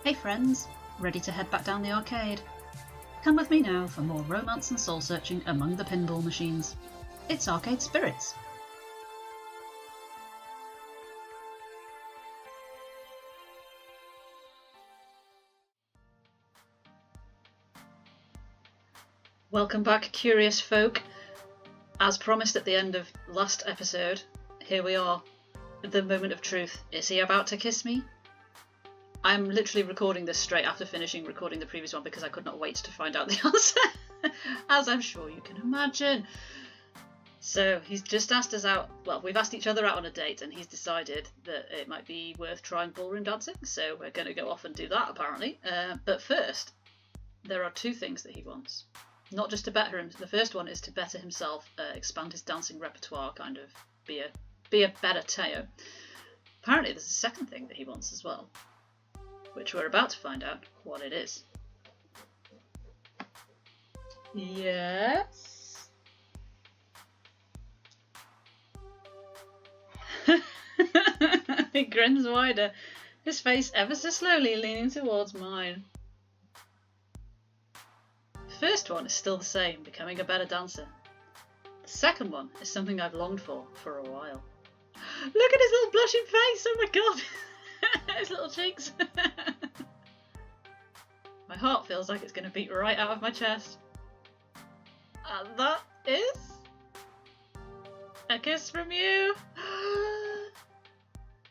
Hey friends, ready to head back down the arcade? Come with me now for more romance and soul searching among the pinball machines. It's Arcade Spirits. Welcome back, curious folk. As promised at the end of last episode, here we are, the moment of truth. Is he about to kiss me? I'm literally recording this straight after finishing recording the previous one because I could not wait to find out the answer, as I'm sure you can imagine. So he's just asked us out, well, we've asked each other out on a date and he's decided that it might be worth trying ballroom dancing, so we're going to go off and do that apparently. But first, there are two things that he wants. Not just to better him, the first one is to better himself, expand his dancing repertoire, kind of be a better Teo. Apparently there's a second thing that he wants as well, which we're about to find out what it is. Yes? He grins wider, his face ever so slowly leaning towards mine. The first one is still the same, becoming a better dancer. The second one is something I've longed for a while. Look at his little blushing face, oh my god! His little cheeks. My heart feels like it's going to beat right out of my chest. And that is a kiss from you.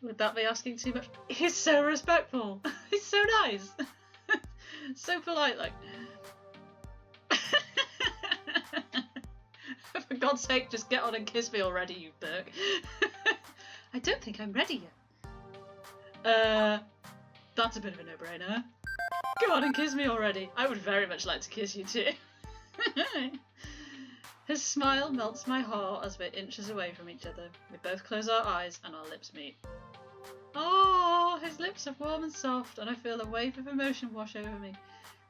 Would that be asking too much? He's so respectful. He's so nice. So polite, like. For God's sake, just get on and kiss me already, you Burke. I don't think I'm ready yet. That's a bit of a no-brainer. Go on and kiss me already. I would very much like to kiss you too. His smile melts my heart as we're inches away from each other. We both close our eyes and our lips meet. Oh, his lips are warm and soft and I feel a wave of emotion wash over me.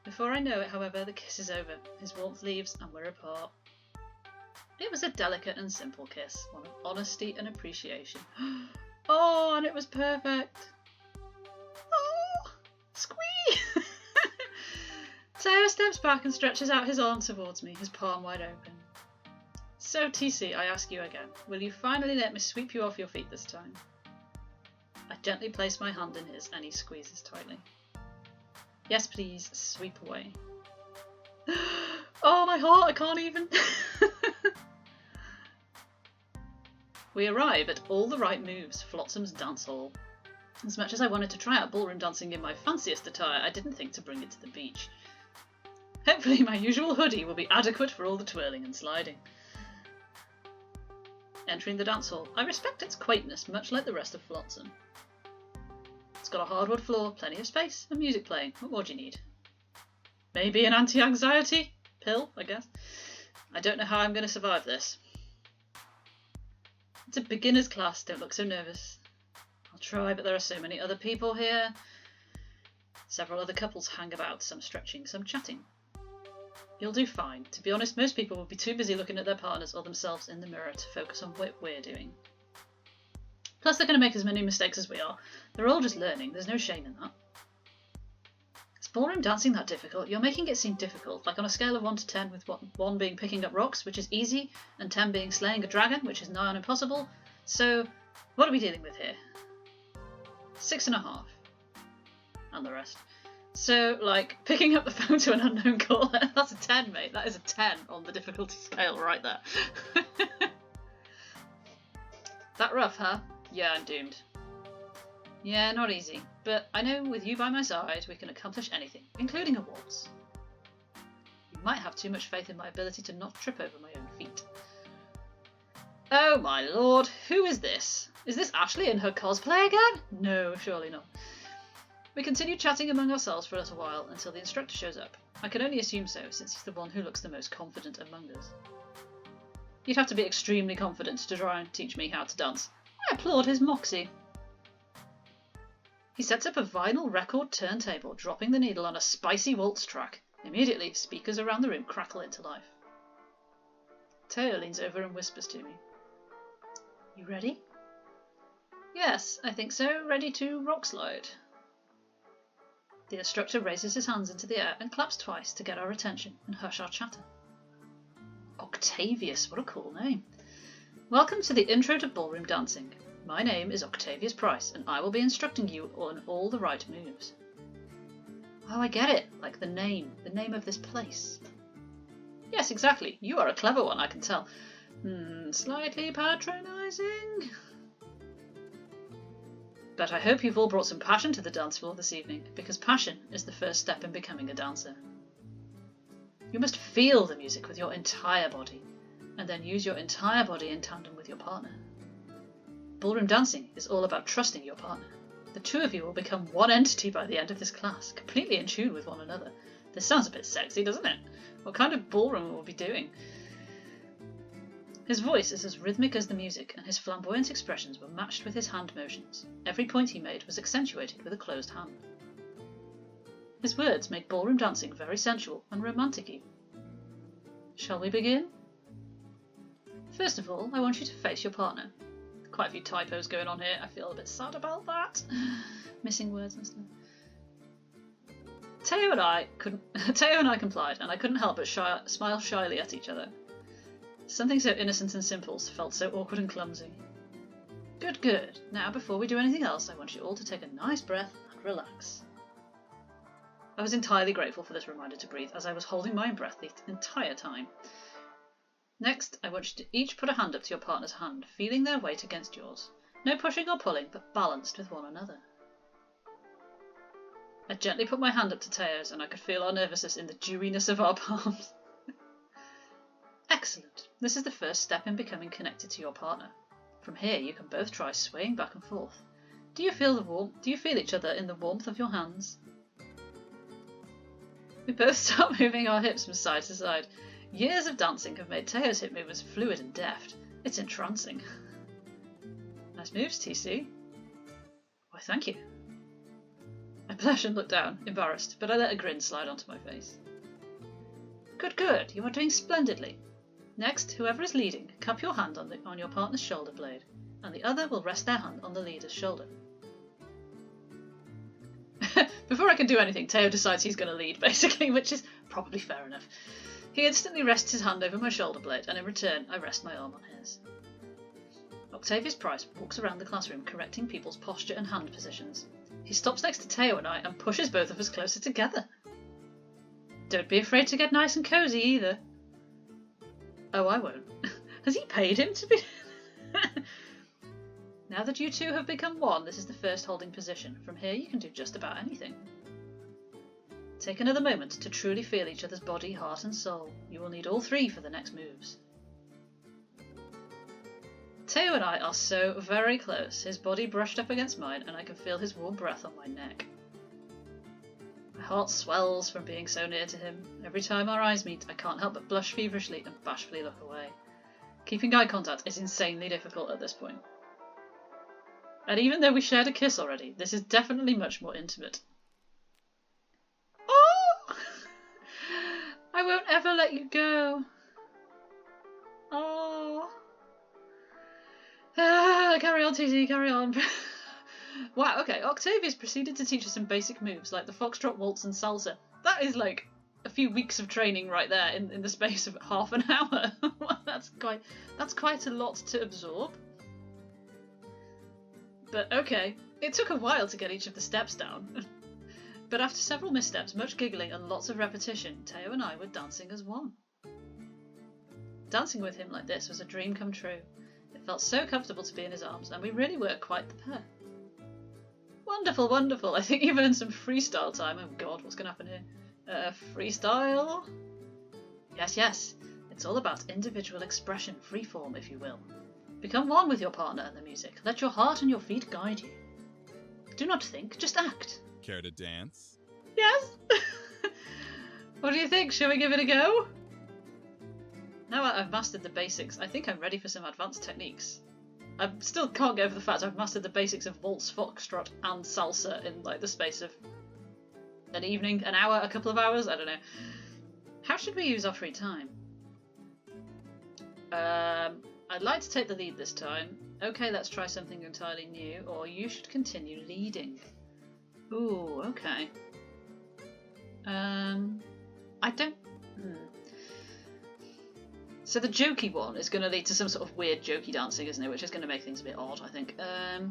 Before I know it, however, the kiss is over. His warmth leaves and we're apart. It was a delicate and simple kiss, one of honesty and appreciation. Oh, and it was perfect. Oh, squee! Teo steps back and stretches out his arm towards me, his palm wide open. So, TC, I ask you again, will you finally let me sweep you off your feet this time? I gently place my hand in his and he squeezes tightly. Yes, please, sweep away. Oh, my heart, I can't even. We arrive at All the Right Moves, Flotsam's dance hall. As much as I wanted to try out ballroom dancing in my fanciest attire, I didn't think to bring it to the beach. Hopefully my usual hoodie will be adequate for all the twirling and sliding. Entering the dance hall, I respect its quaintness, much like the rest of Flotsam. It's got a hardwood floor, plenty of space, and music playing. What more do you need? Maybe an anti-anxiety pill, I guess. I don't know how I'm going to survive this. It's a beginner's class, don't look so nervous. I'll try, but there are so many other people here. Several other couples hang about, some stretching, some chatting. You'll do fine. To be honest, most people will be too busy looking at their partners or themselves in the mirror to focus on what we're doing. Plus, they're going to make as many mistakes as we are. They're all just learning, there's no shame in that. Is ballroom dancing that difficult? You're making it seem difficult, like on a scale of 1 to 10, with 1 being picking up rocks, which is easy, and 10 being slaying a dragon, which is nigh on impossible. So, what are we dealing with here? 6.5. And the rest. So, like, picking up the phone to an unknown caller, that's a 10, mate. That is a 10 on the difficulty scale right there. That rough, huh? Yeah, I'm doomed. Yeah, not easy. But I know with you by my side, we can accomplish anything, including a waltz. You might have too much faith in my ability to not trip over my own feet. Oh my lord, who is this? Is this Ashley in her cosplay again? No, surely not. We continue chatting among ourselves for a little while until the instructor shows up. I can only assume so, since he's the one who looks the most confident among us. You'd have to be extremely confident to try and teach me how to dance. I applaud his moxie. He sets up a vinyl record turntable, dropping the needle on a spicy waltz track. Immediately, speakers around the room crackle into life. Teo leans over and whispers to me. You ready? Yes, I think so. Ready to rock slide. The instructor raises his hands into the air and claps twice to get our attention and hush our chatter. Octavius, what a cool name. Welcome to the Intro to Ballroom Dancing. My name is Octavius Price, and I will be instructing you on all the right moves. Oh, I get it, like the name of this place. Yes, exactly. You are a clever one, I can tell. Slightly patronising. But I hope you've all brought some passion to the dance floor this evening, because passion is the first step in becoming a dancer. You must feel the music with your entire body, and then use your entire body in tandem with your partner. Ballroom dancing is all about trusting your partner. The two of you will become one entity by the end of this class, completely in tune with one another. This sounds a bit sexy, doesn't it? What kind of ballroom will we be doing? His voice is as rhythmic as the music, and his flamboyant expressions were matched with his hand motions. Every point he made was accentuated with a closed hand. His words made ballroom dancing very sensual and romantic even. Shall we begin? First of all, I want you to face your partner. Quite a few typos going on here. I feel a bit sad about that. Missing words and stuff. Teo and I complied, and I couldn't help but smile shyly at each other. Something so innocent and simple felt so awkward and clumsy. Good, good. Now, before we do anything else, I want you all to take a nice breath and relax. I was entirely grateful for this reminder to breathe, as I was holding my breath the entire time. Next, I want you to each put a hand up to your partner's hand, feeling their weight against yours. No pushing or pulling, but balanced with one another. I gently put my hand up to Teo's, and I could feel our nervousness in the dewiness of our palms. Excellent. This is the first step in becoming connected to your partner. From here, you can both try swaying back and forth. Do you feel each other in the warmth of your hands? We both start moving our hips from side to side. Years of dancing have made Teo's hip movements fluid and deft. It's entrancing. Nice moves, TC. Why, thank you. I blushed and looked down, embarrassed, but I let a grin slide onto my face. Good, good. You are doing splendidly. Next, whoever is leading, cup your hand on your partner's shoulder blade, and the other will rest their hand on the leader's shoulder. Before I can do anything, Teo decides he's going to lead, basically, which is probably fair enough. He instantly rests his hand over my shoulder blade, and in return, I rest my arm on his. Octavius Price walks around the classroom correcting people's posture and hand positions. He stops next to Teo and I and pushes both of us closer together. Don't be afraid to get nice and cosy either. Oh, I won't. Has he paid him to be... Now that you two have become one, this is the first holding position. From here you can do just about anything. Take another moment to truly feel each other's body, heart and soul. You will need all three for the next moves. Teo and I are so very close, his body brushed up against mine, and I can feel his warm breath on my neck. My heart swells from being so near to him. Every time our eyes meet, I can't help but blush feverishly and bashfully look away. Keeping eye contact is insanely difficult at this point. And even though we shared a kiss already, this is definitely much more intimate. Oh! I won't ever let you go. Oh. Carry on, TZ, carry on. Wow, okay, Octavius proceeded to teach us some basic moves like the foxtrot, waltz and salsa. That is like a few weeks of training right there in the space of half an hour. That's quite a lot to absorb. But okay, it took a while to get each of the steps down. But after several missteps, much giggling and lots of repetition, Teo and I were dancing as one. Dancing with him like this was a dream come true. It felt so comfortable to be in his arms, and we really were quite the pair. Wonderful, wonderful. I think you've earned some freestyle time. Oh god, what's going to happen here? Freestyle? Yes, yes. It's all about individual expression, freeform, if you will. Become one with your partner and the music. Let your heart and your feet guide you. Do not think, just act. Care to dance? Yes! What do you think? Shall we give it a go? Now I've mastered the basics, I think I'm ready for some advanced techniques. I still can't get over the fact I've mastered the basics of waltz, foxtrot and salsa in like the space of an evening, an hour, a couple of hours, I don't know. How should we use our free time? I'd like to take the lead this time. Okay, let's try something entirely new, or you should continue leading. Ooh, okay. I don't... So the jokey one is going to lead to some sort of weird jokey dancing, isn't it? Which is going to make things a bit odd, I think. I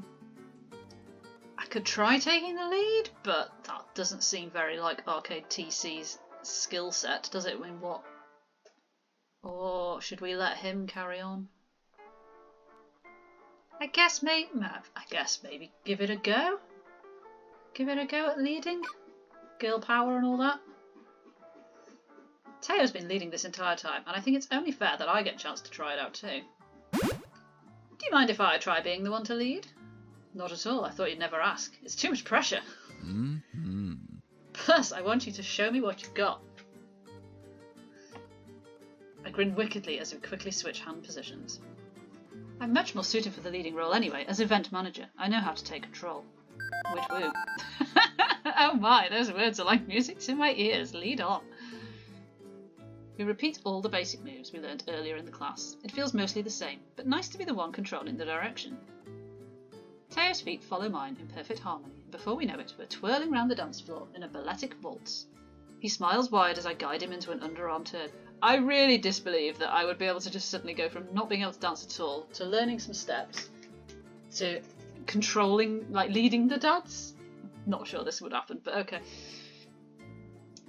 could try taking the lead, but that doesn't seem very like Arcade TC's skill set, does it? I mean, what? Or should we let him carry on? I guess maybe give it a go. Give it a go at leading. Girl power and all that. Teo's been leading this entire time, and I think it's only fair that I get a chance to try it out too. Do you mind if I try being the one to lead? Not at all, I thought you'd never ask. It's too much pressure. Plus, I want you to show me what you've got. I grinned wickedly as we quickly switched hand positions. I'm much more suited for the leading role anyway. As event manager, I know how to take control. Which woo. Oh my, those words are like music to my ears. Lead on. We repeat all the basic moves we learned earlier in the class. It feels mostly the same, but nice to be the one controlling the direction. Teo's feet follow mine in perfect harmony, and before we know it, we're twirling round the dance floor in a balletic waltz. He smiles wide as I guide him into an underarm turn. I really disbelieve that I would be able to just suddenly go from not being able to dance at all to learning some steps to controlling, like leading the dance. Not sure this would happen, but okay.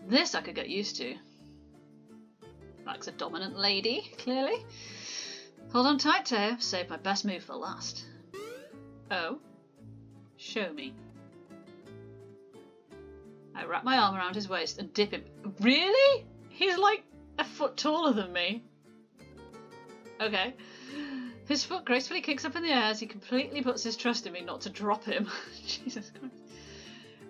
This I could get used to. Likes a dominant lady, clearly. Hold on tight, Teo. Save my best move for last. Oh? Show me. I wrap my arm around his waist and dip him. Really? He's like a foot taller than me. Okay. His foot gracefully kicks up in the air as he completely puts his trust in me not to drop him. Jesus Christ.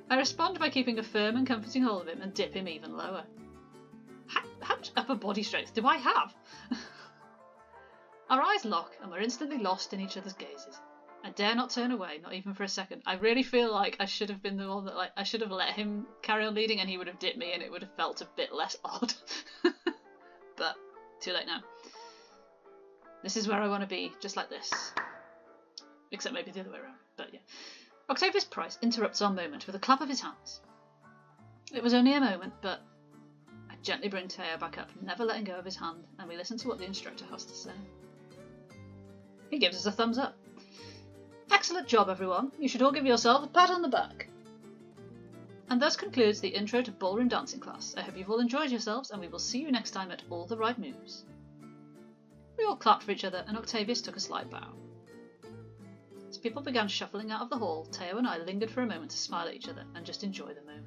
I respond by keeping a firm and comforting hold of him and dip him even lower. How much upper body strength do I have? Our eyes lock and we're instantly lost in each other's gazes. I dare not turn away, not even for a second. I really feel like I should have been the one that, like, I should have let him carry on leading and he would have dipped me and it would have felt a bit less odd. But too late now. This is where I want to be, just like this. Except maybe the other way around, but yeah. Octavius Price interrupts our moment with a clap of his hands. It was only a moment, but I gently bring Teo back up, never letting go of his hand, and we listen to what the instructor has to say. He gives us a thumbs up. Excellent job, everyone. You should all give yourself a pat on the back. And thus concludes the intro to ballroom dancing class. I hope you've all enjoyed yourselves, and we will see you next time at All the Right Moves. We all clapped for each other, and Octavius took a slight bow. As people began shuffling out of the hall, Teo and I lingered for a moment to smile at each other and just enjoy the moment.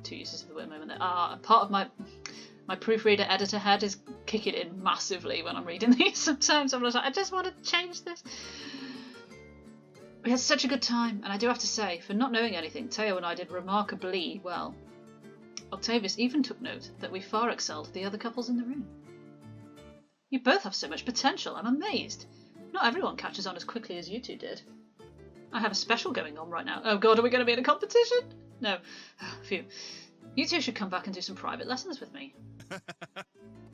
Two uses of the word moment there. Part of my proofreader editor head is kicking in massively when I'm reading these. Sometimes I'm just like, I just want to change this. We had such a good time, and I do have to say, for not knowing anything, Teo and I did remarkably well. Octavius even took note that we far excelled the other couples in the room. You both have so much potential, I'm amazed. Not everyone catches on as quickly as you two did. I have a special going on right now. Oh god, are we going to be in a competition? No. Phew. You two should come back and do some private lessons with me.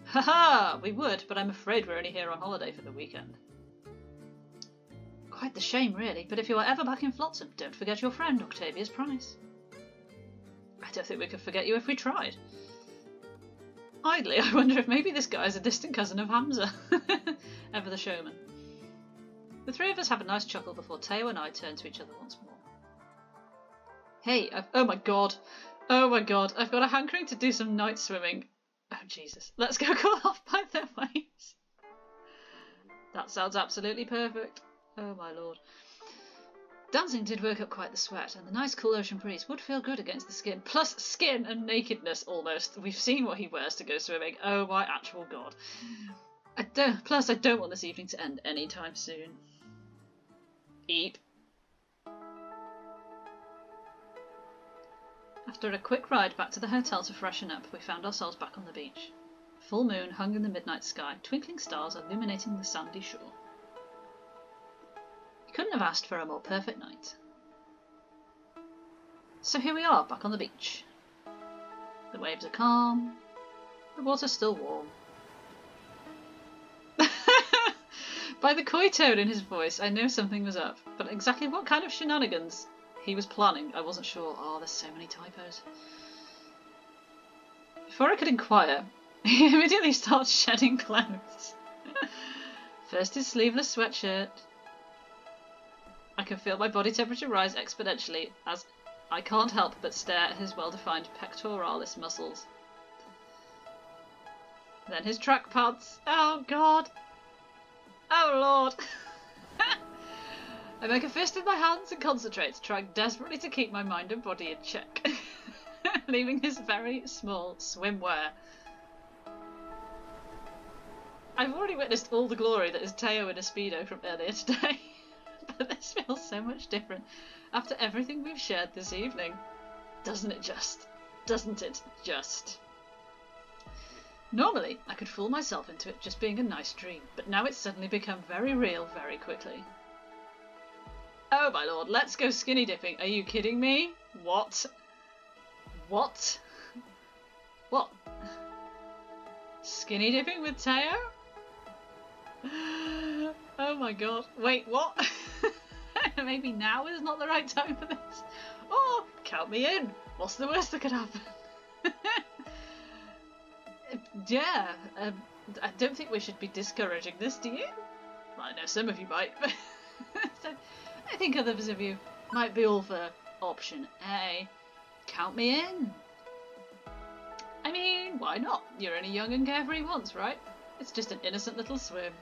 Haha, we would, but I'm afraid we're only here on holiday for the weekend. Quite the shame, really, but if you are ever back in Flotsam, don't forget your friend, Octavius Price. I don't think we could forget you if we tried. Idly, I wonder if maybe this guy is a distant cousin of Hamza. Ever the showman. The three of us have a nice chuckle before Teo and I turn to each other once more. Hey, oh my god, I've got a hankering to do some night swimming. Oh Jesus, let's go call off by the waves. That sounds absolutely perfect. Oh my lord. Dancing did work up quite the sweat, and the nice cool ocean breeze would feel good against the skin. Plus skin and nakedness almost. We've seen what he wears to go swimming. Oh my actual god. I don't want this evening to end anytime soon. Eep. After a quick ride back to the hotel to freshen up, we found ourselves back on the beach. Full moon hung in the midnight sky, twinkling stars illuminating the sandy shore. You couldn't have asked for a more perfect night. So here we are, back on the beach. The waves are calm, the water's still warm. By the coy tone in his voice, I knew something was up, but exactly what kind of shenanigans he was planning, I wasn't sure. Oh, there's so many typos. Before I could inquire, he immediately starts shedding clothes. First his sleeveless sweatshirt. I can feel my body temperature rise exponentially as I can't help but stare at his well-defined pectoralis muscles. Then his track pants. Oh god! Oh lord! I make a fist in my hands and concentrate, trying desperately to keep my mind and body in check, leaving his very small swimwear. I've already witnessed all the glory that is Teo in a Speedo from earlier today, but this feels so much different after everything we've shared this evening. Doesn't it just? Doesn't it just? Normally, I could fool myself into it just being a nice dream, but now it's suddenly become very real very quickly. Oh my lord, let's go skinny dipping. Are you kidding me? What? What? What? Skinny dipping with Teo? Oh my god. Wait, what? Maybe now is not the right time for this. Oh, count me in. What's the worst that could happen? Yeah, I don't think we should be discouraging this, do you? Well, I know some of you might, but so I think others of you might be all for option A. Count me in. I mean, why not? You're only young and carefree once, right? It's just an innocent little swim.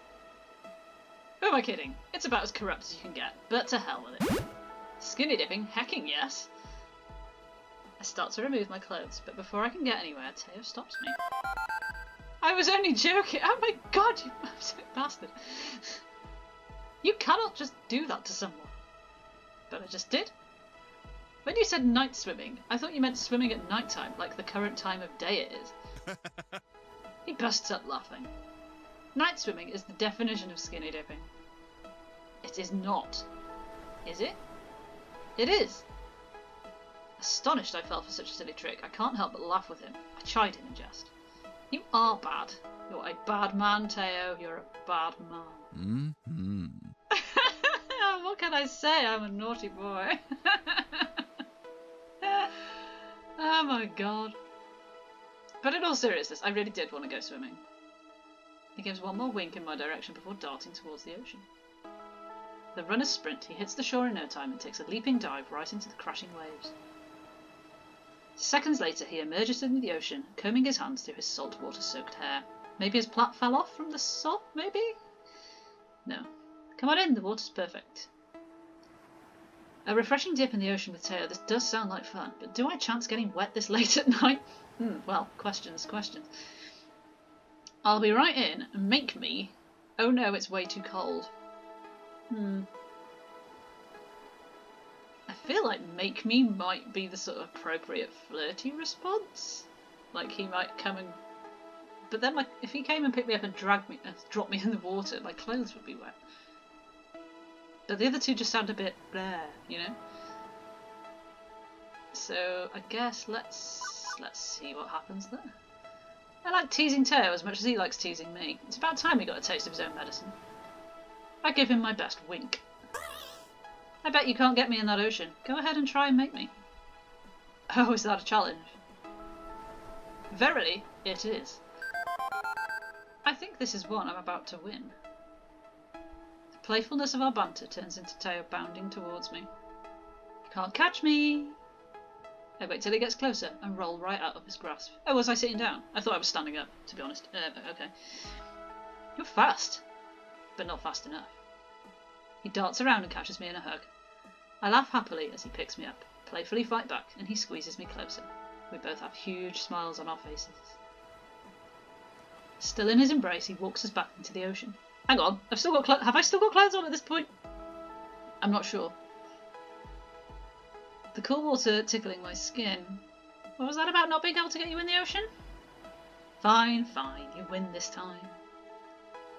Who am I kidding? It's about as corrupt as you can get, but to hell with it. Skinny dipping, hecking yes. I start to remove my clothes, but before I can get anywhere, Teo stops me. I was only joking. Oh my god, you absolute bastard. You cannot just do that to someone. But I just did. When you said night swimming, I thought you meant swimming at night time, like the current time of day it is. He busts up laughing. Night swimming is the definition of skinny dipping. It is not. Is it? It is. Astonished I fell for such a silly trick, I can't help but laugh with him. I chide him in jest. You are bad. You're a bad man, Teo. You're a bad man. Mm-hmm. What can I say? I'm a naughty boy. Oh my god. But in all seriousness, I really did want to go swimming. He gives one more wink in my direction before darting towards the ocean. The runner's sprint, he hits the shore in no time and takes a leaping dive right into the crashing waves. Seconds later, he emerges into the ocean, combing his hands through his saltwater-soaked hair. Maybe his plait fell off from the salt, maybe? No. Come on in, the water's perfect. A refreshing dip in the ocean with Teo. This does sound like fun, but do I chance getting wet this late at night? Well, questions. I'll be right in. Make me. Oh no, it's way too cold. I feel like make me might be the sort of appropriate flirty response. Like he might come and... But then like, if he came and picked me up and drop me in the water, my clothes would be wet. But the other two just sound a bit bleh, you know? So I guess let's see what happens there. I like teasing Teo as much as he likes teasing me. It's about time he got a taste of his own medicine. I give him my best wink. I bet you can't get me in that ocean. Go ahead and try and make me. Oh, is that a challenge? Verily, it is. I think this is one I'm about to win. The playfulness of our banter turns into Teo bounding towards me. You can't catch me! I wait till he gets closer and roll right out of his grasp. Oh, was I sitting down? I thought I was standing up, to be honest. Okay. You're fast, but not fast enough. He darts around and catches me in a hug. I laugh happily as he picks me up, playfully fight back, and he squeezes me closer. We both have huge smiles on our faces. Still in his embrace, he walks us back into the ocean. Hang on, have I still got clothes on at this point? I'm not sure. The cool water tickling my skin. What was that about not being able to get you in the ocean? Fine, you win this time.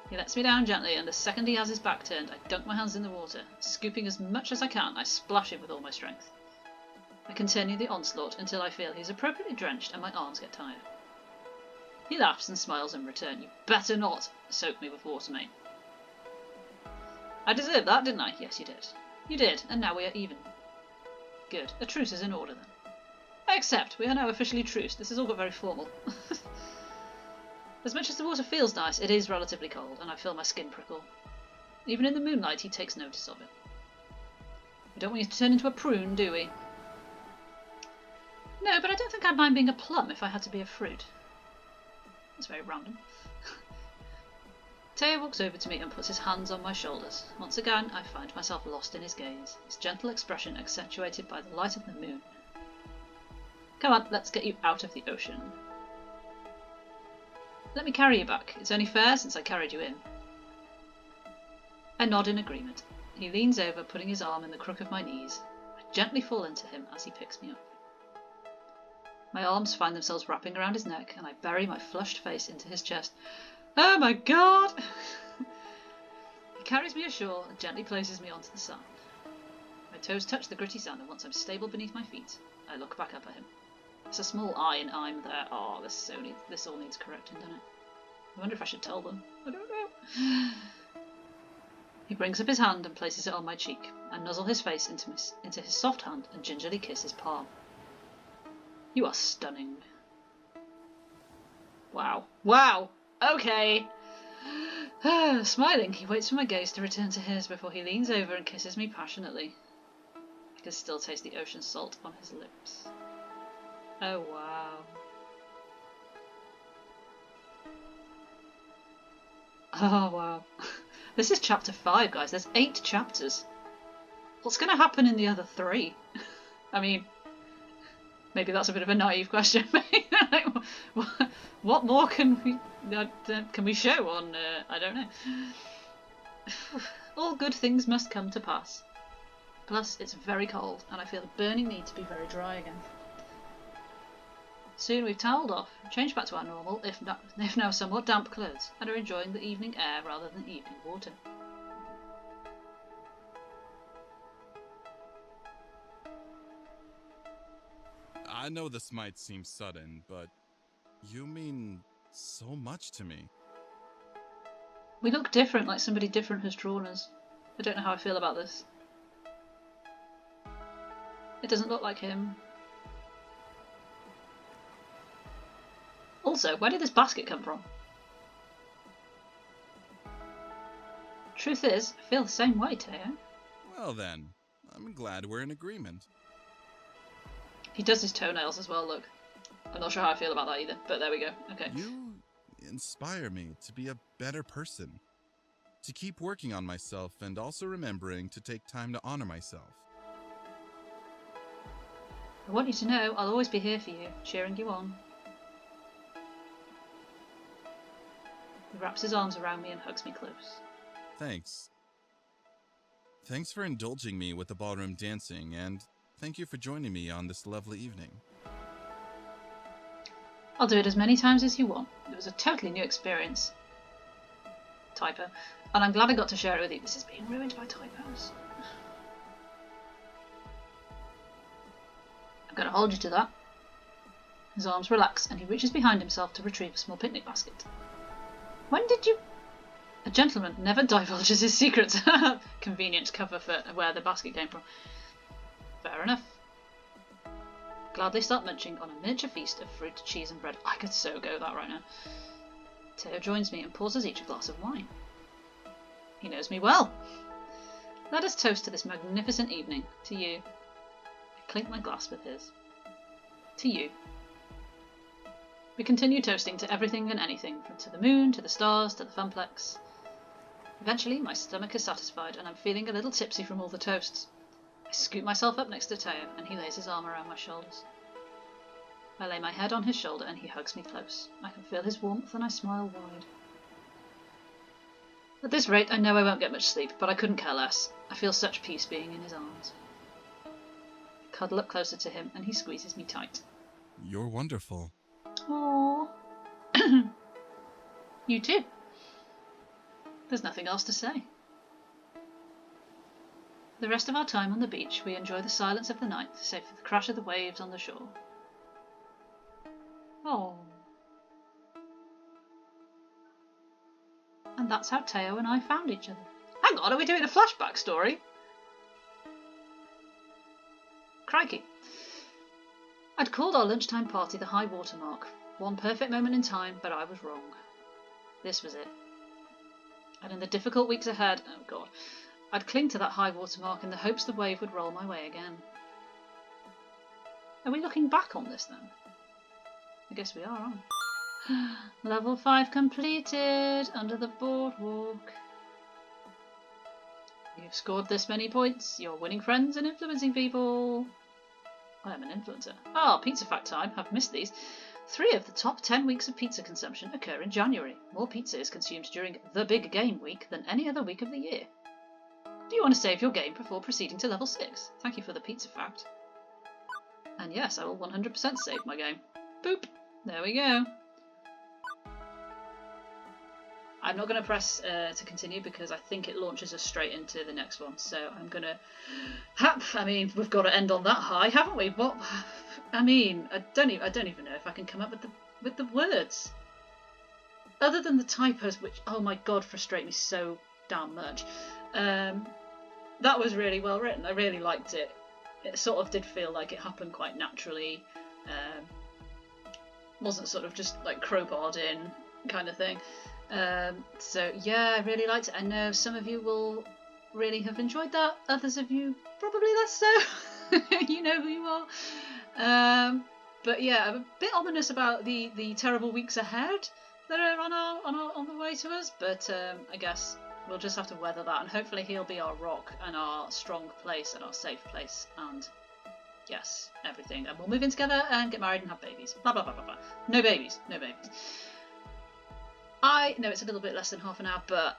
He lets me down gently, and the second he has his back turned, I dunk my hands in the water. Scooping as much as I can, I splash him with all my strength. I continue the onslaught until I feel he's appropriately drenched and my arms get tired. He laughs and smiles in return. You better not soak me with water, mate. I deserved that, didn't I? Yes, you did. You did, and now we are even. Good. A truce is in order, then. I accept. We are now officially truce. This has all got very formal. As much as the water feels nice, it is relatively cold, and I feel my skin prickle. Even in the moonlight, he takes notice of it. We don't want you to turn into a prune, do we? No, but I don't think I'd mind being a plum if I had to be a fruit. That's very random. Teo walks over to me and puts his hands on my shoulders. Once again, I find myself lost in his gaze, his gentle expression accentuated by the light of the moon. Come on, let's get you out of the ocean. Let me carry you back. It's only fair since I carried you in. I nod in agreement. He leans over, putting his arm in the crook of my knees. I gently fall into him as he picks me up. My arms find themselves wrapping around his neck, and I bury my flushed face into his chest. Oh my god! He carries me ashore and gently places me onto the sand. My toes touch the gritty sand, and once I'm stable beneath my feet, I look back up at him. There's a small I in I'm there. Oh, this all needs correcting, doesn't it? I wonder if I should tell them. I don't know. He brings up his hand and places it on my cheek. I nuzzle his face into his soft hand and gingerly kiss his palm. You are stunning. Wow. Wow! Okay! Smiling, he waits for my gaze to return to his before he leans over and kisses me passionately. I can still taste the ocean salt on his lips. Oh wow. Oh wow. This is chapter 5, guys. There's 8 chapters. What's going to happen in the other 3? I mean, maybe that's a bit of a naive question. Like, what more can we show on? I don't know. All good things must come to pass. Plus, it's very cold, and I feel a burning need to be very dry again. Soon we've towelled off, changed back to our normal, if now somewhat damp clothes, and are enjoying the evening air rather than evening water. I know this might seem sudden, but you mean so much to me. We look different, like somebody different has drawn us. I don't know how I feel about this. It doesn't look like him. Also, where did this basket come from? Truth is, I feel the same way, Teo. Well then, I'm glad we're in agreement. He does his toenails as well, look. I'm not sure how I feel about that either, but there we go. Okay. You inspire me to be a better person, to keep working on myself and also remembering to take time to honor myself. I want you to know I'll always be here for you, cheering you on. He wraps his arms around me and hugs me close. Thanks. Thanks for indulging me with the ballroom dancing, and thank you for joining me on this lovely evening. I'll do it as many times as you want. It was a totally new experience. Typo. And I'm glad I got to share it with you. This is being ruined by typos. I'm going to hold you to that. His arms relax and he reaches behind himself to retrieve a small picnic basket. When did you... A gentleman never divulges his secrets. Convenient cover for where the basket came from. Fair enough. Gladly start munching on a miniature feast of fruit, cheese and bread. I could so go that right now. Teo joins me and pours us each a glass of wine. He knows me well. Let us toast to this magnificent evening. To you. I clink my glass with his. To you. We continue toasting to everything and anything, from to the moon, to the stars, to the funplex. Eventually, my stomach is satisfied and I'm feeling a little tipsy from all the toasts. I scoop myself up next to Teo and he lays his arm around my shoulders. I lay my head on his shoulder and he hugs me close. I can feel his warmth and I smile wide. At this rate, I know I won't get much sleep, but I couldn't care less. I feel such peace being in his arms. I cuddle up closer to him and he squeezes me tight. You're wonderful. Aww. You too. There's nothing else to say. The rest of our time on the beach, we enjoy the silence of the night, save for the crash of the waves on the shore. Oh. And that's how Teo and I found each other. Hang on, are we doing a flashback story? Crikey. I'd called our lunchtime party the high water mark. One perfect moment in time, but I was wrong. This was it. And in the difficult weeks ahead, oh God, I'd cling to that high water mark in the hopes the wave would roll my way again. Are we looking back on this then? I guess we are, aren't we? Level 5 completed, under the boardwalk. You've scored this many points, you're winning friends and influencing people. I am an influencer. Pizza fact time, I've missed these. 3 of the top 10 weeks of pizza consumption occur in January. More pizza is consumed during the big game week than any other week of the year. Do you want to save your game before proceeding to level 6? Thank you for the pizza fact. And yes, I will 100% save my game. Boop! There we go. I'm not going to press to continue because I think it launches us straight into the next one. So I'm going to... I mean, we've got to end on that high, haven't we? What? I mean, I don't even know if I can come up with the words. Other than the typos, which, oh my God, frustrate me so damn much. That was really well written. I really liked it. It sort of did feel like it happened quite naturally. Wasn't sort of just like crowbarred in kind of thing. So yeah, I really liked it. I know some of you will really have enjoyed that. Others of you probably less so. You know who you are. But yeah, I'm a bit ominous about the terrible weeks ahead that are on the way to us. But I guess we'll just have to weather that, and hopefully he'll be our rock and our strong place and our safe place, and yes, everything. And we'll move in together and get married and have babies. Blah blah blah blah blah. No babies. No babies. I know it's a little bit less than half an hour, but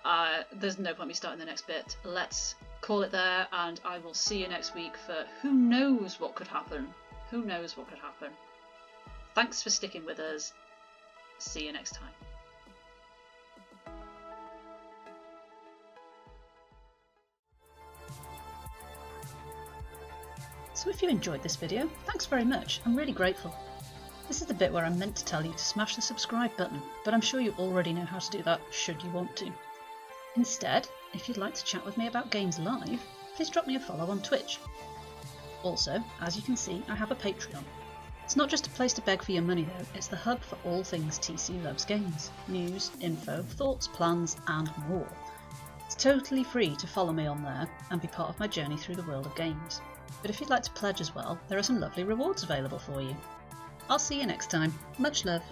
there's no point me starting the next bit. Let's call it there, and I will see you next week for who knows what could happen. Who knows what could happen. Thanks for sticking with us. See you next time. So if you enjoyed this video, thanks very much. I'm really grateful. This is the bit where I'm meant to tell you to smash the subscribe button, but I'm sure you already know how to do that, should you want to. Instead, if you'd like to chat with me about games live, please drop me a follow on Twitch. Also, as you can see, I have a Patreon. It's not just a place to beg for your money though, it's the hub for all things TC Loves Games. News, info, thoughts, plans and more. It's totally free to follow me on there and be part of my journey through the world of games. But if you'd like to pledge as well, there are some lovely rewards available for you. I'll see you next time. Much love.